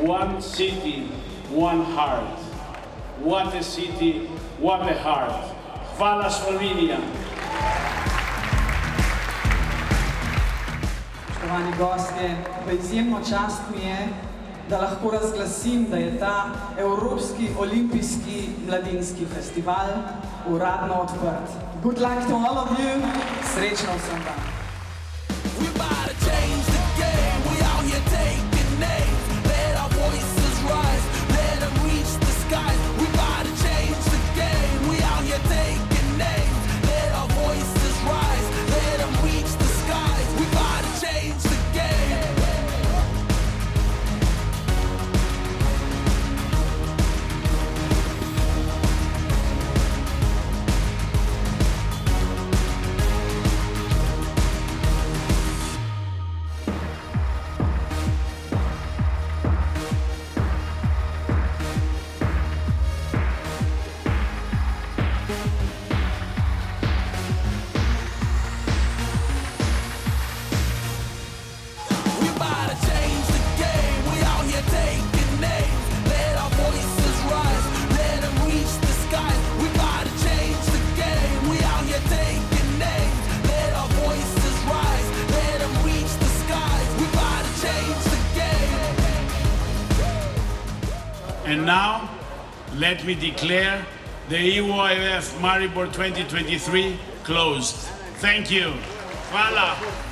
One city, one heart. What a city, what a heart. Hvala Slovenija. Spoštovani gostje, v izjemno čast mi je, da lahko razglasim, da je ta Evropski olimpijski mladinski festival uradno odprt. Good luck to all of you. Srečno vsem vam. And now, let me declare the OFEM Maribor 2023 closed. Thank you. Hvala.